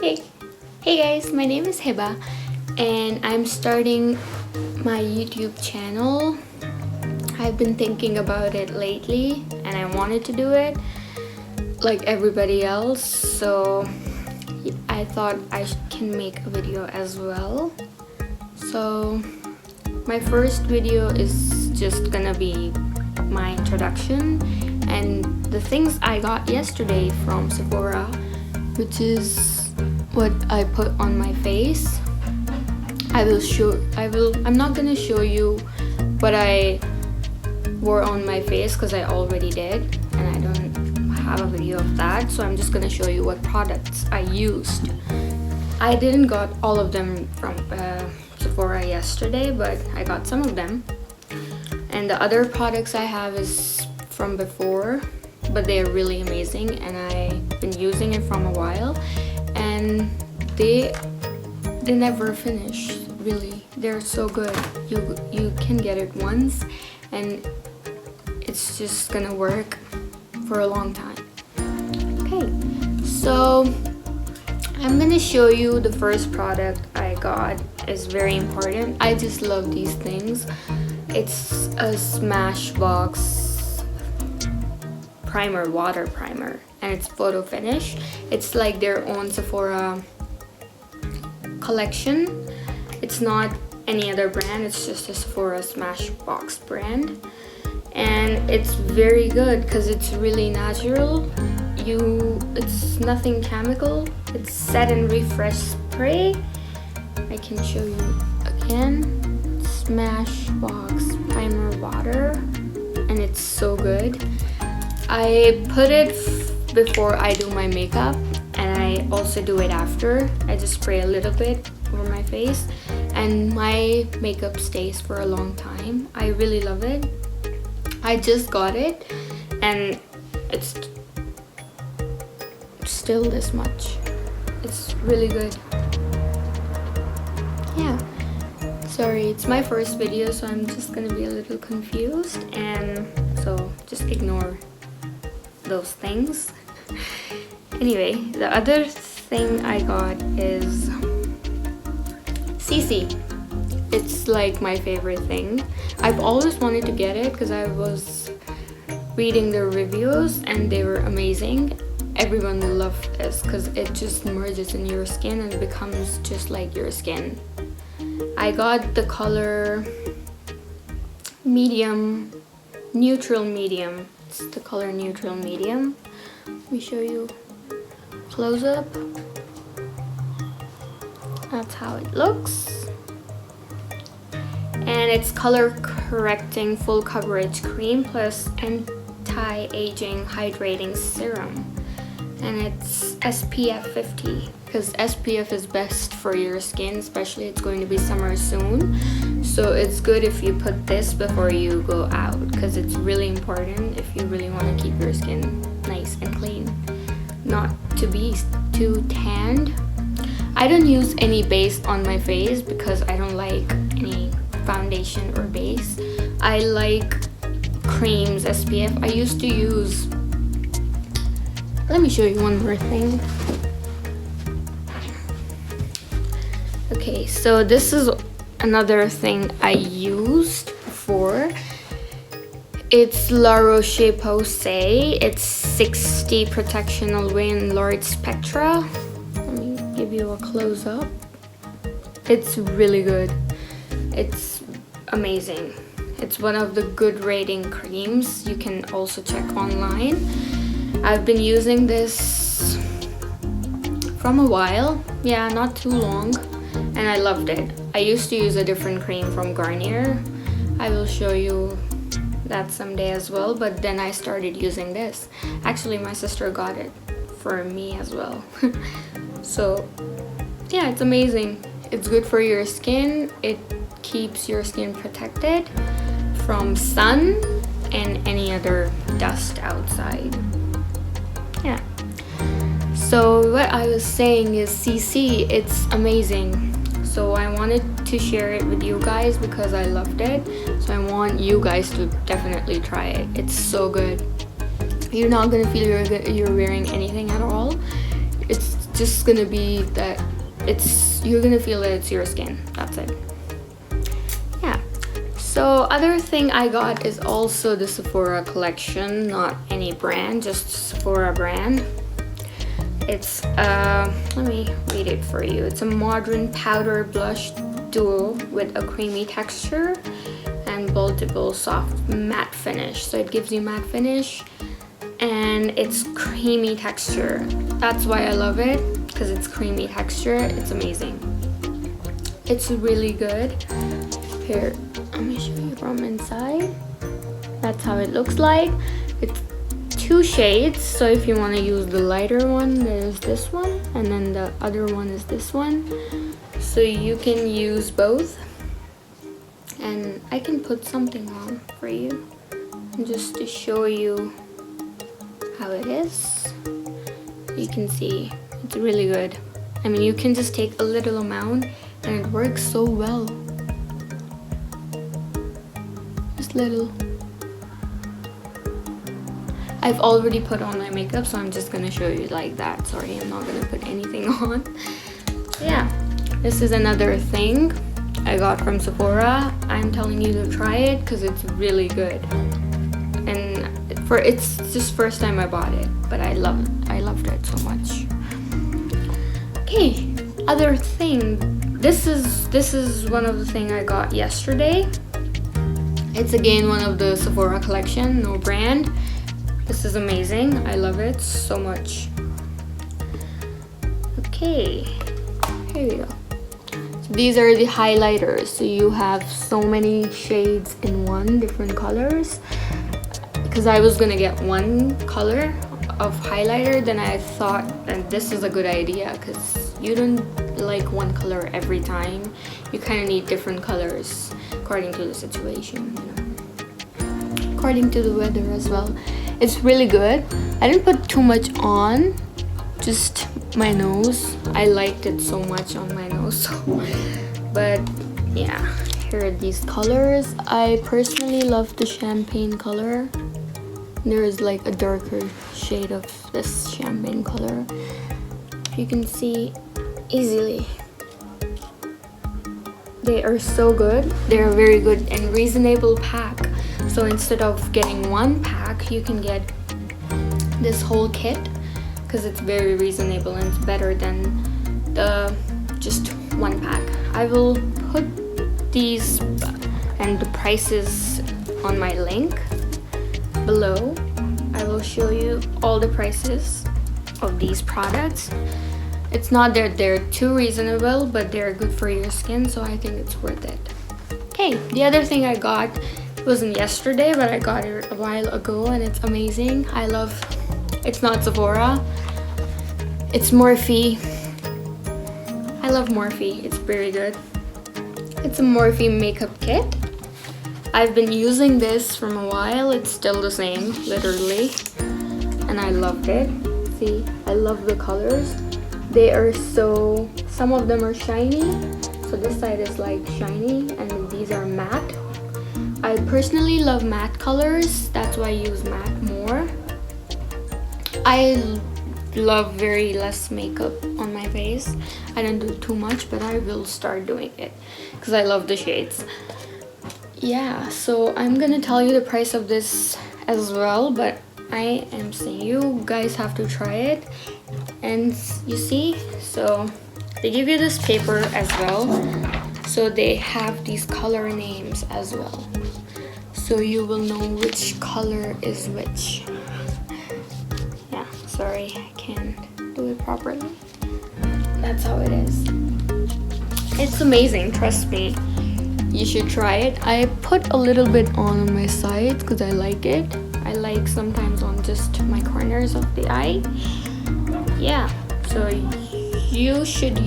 Hey, hey guys, my name is Hiba and I'm starting my YouTube channel. I've been thinking about it lately and I wanted to do it like everybody else, so I thought I can make a video as well. So my first video is just gonna be my introduction and the things I got yesterday from Sephora, which is what I put on my face. I'm not gonna show you what I wore on my face because I already did and I don't have a video of that, so I'm just gonna show you what products I used. I didn't got all of them from Sephora yesterday, but I got some of them, and the other products I have is from before, but they are really amazing and I've been using it from a while, and they never finish. Really, they're so good. You can get it once and it's just gonna work for a long time. Okay, so I'm gonna show you the first product I got. Is very important. I just love these things. It's a Smashbox primer, water primer, and it's photo finish. It's like their own Sephora Collection. It's not any other brand, it's just a Sephora Smashbox brand, and it's very good because it's really natural. It's nothing chemical. It's set and refresh spray. I can show you again. Smashbox primer water, and it's so good. I put it before I do my makeup and I also do it after. I just spray a little bit over my face and my makeup stays for a long time. I really love it. I just got it and it's still this much. It's really good. Yeah, sorry, it's my first video, so I'm just gonna be a little confused, and so just ignore those things. Anyway, the other thing I got is CC. It's like my favorite thing. I've always wanted to get it because I was reading the reviews and they were amazing. Everyone will love this because it just merges in your skin and becomes just like your skin. I got the color medium, neutral medium. It's the color neutral medium. Let me show you close up. That's how it looks. And it's color correcting full coverage cream plus anti-aging hydrating serum. And it's SPF 50 because SPF is best for your skin, especially it's going to be summer soon. So it's good if you put this before you go out because it's really important if you really want to keep your skin nice and clean, not to be too tanned. I don't use any base on my face because I don't like any foundation or base. I like creams, SPF. I used to use, let me show you one more thing. Okay, so this is another thing I used before. It's La Roche-Posay. It's 60 protection all way in large spectra. Let me give you a close up. It's really good. It's amazing. It's one of the good rating creams. You can also check online. I've been using this from a while. Yeah, not too long. And I loved it. I used to use a different cream from Garnier. I will show you that someday as well, but then I started using this. Actually, my sister got it for me as well. So yeah, it's amazing. It's good for your skin. It keeps your skin protected from sun and any other dust outside. Yeah. So what I was saying is CC, it's amazing. So I wanted to share it with you guys because I loved it. So I want you guys to definitely try it. It's so good. You're not gonna feel you're wearing anything at all. It's just gonna be that you're gonna feel that it's your skin. That's it. Yeah. So other thing I got is also the Sephora Collection, not any brand, just Sephora brand. It's let me read it for you. It's a modern powder blush duo with a creamy texture and buildable soft matte finish. So it gives you matte finish and it's creamy texture. That's why I love it, because it's creamy texture. It's amazing. It's really good. Here, let me show you from inside. That's how it looks like. It's 2 shades, so if you want to use the lighter one, there's this one, and then the other one is this one. So you can use both. And I can put something on for you just to show you how it is. You can see it's really good. I mean, you can just take a little amount and it works so well. Just little. I've already put on my makeup, so I'm just gonna show you like that. Sorry, I'm not gonna put anything on. Yeah, this is another thing I got from Sephora. I'm telling you to try it because it's really good. And it's just first time I bought it, but I loved it so much. Okay, other thing. This is one of the things I got yesterday. It's again one of the Sephora Collection, no brand. This is amazing. I love it so much. Okay, here we go. So these are the highlighters. So you have so many shades in one, different colors. Because I was gonna get one color of highlighter, then I thought that this is a good idea because you don't like one color every time. You kind of need different colors according to the situation, you know. According to the weather as well. It's really good. I didn't put too much on, just my nose. I liked it so much on my nose. So. But yeah, here are these colors. I personally love the champagne color. There is like a darker shade of this champagne color. You can see easily. They are so good. They are very good and reasonable pack. So instead of getting one pack, you can get this whole kit because it's very reasonable and it's better than the just one pack. I will put these and the prices on my link below. I will show you all the prices of these products. It's not that they're too reasonable, but they're good for your skin, so I think it's worth it. Okay, the other thing I got wasn't yesterday, but I got it a while ago and it's amazing. It's not Sephora, it's Morphe. I love Morphe, it's very good. It's a Morpheme Makeup Kit. I've been using this from a while. It's still the same, literally. And I loved it. See, I love the colors. They are some of them are shiny. So this side is like shiny and these are matte. I personally love matte colors. That's why I use matte more. I love very less makeup on my face. I don't do too much, but I will start doing it because I love the shades. Yeah, so I'm gonna tell you the price of this as well, but I am saying you guys have to try it. And you see, so they give you this paper as well, so they have these color names as well, so you will know which color is which. Yeah, sorry, I can't do it properly. That's how it is. It's amazing, trust me. You should try it. I put a little bit on my sides because I like it. I like sometimes on just my corners of the eye. Yeah, so you should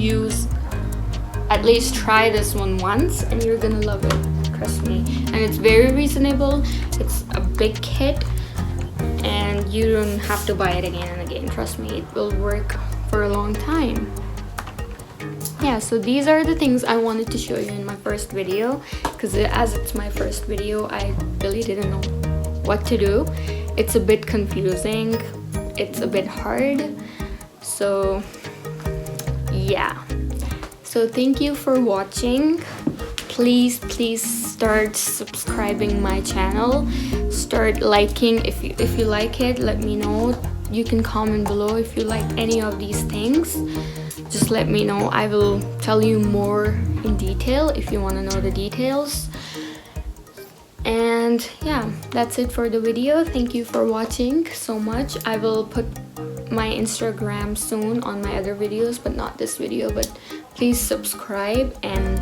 at least try this one once and you're gonna love it, trust me. And it's very reasonable. It's a big kit and you don't have to buy it again and again, trust me. It will work for a long time. Yeah, so these are the things I wanted to show you in my first video because as it's my first video, I really didn't know what to do. It's a bit confusing, it's a bit hard, so yeah, so thank you for watching. Please start subscribing my channel, start liking. If you like it, let me know. You can comment below if you like any of these things. Just let me know. I will tell you more in detail if you want to know the details. And yeah, that's it for the video. Thank you for watching so much. I will put my Instagram soon on my other videos, but not this video. But please subscribe and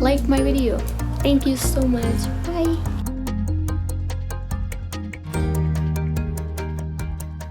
like my video. Thank you so much. Bye.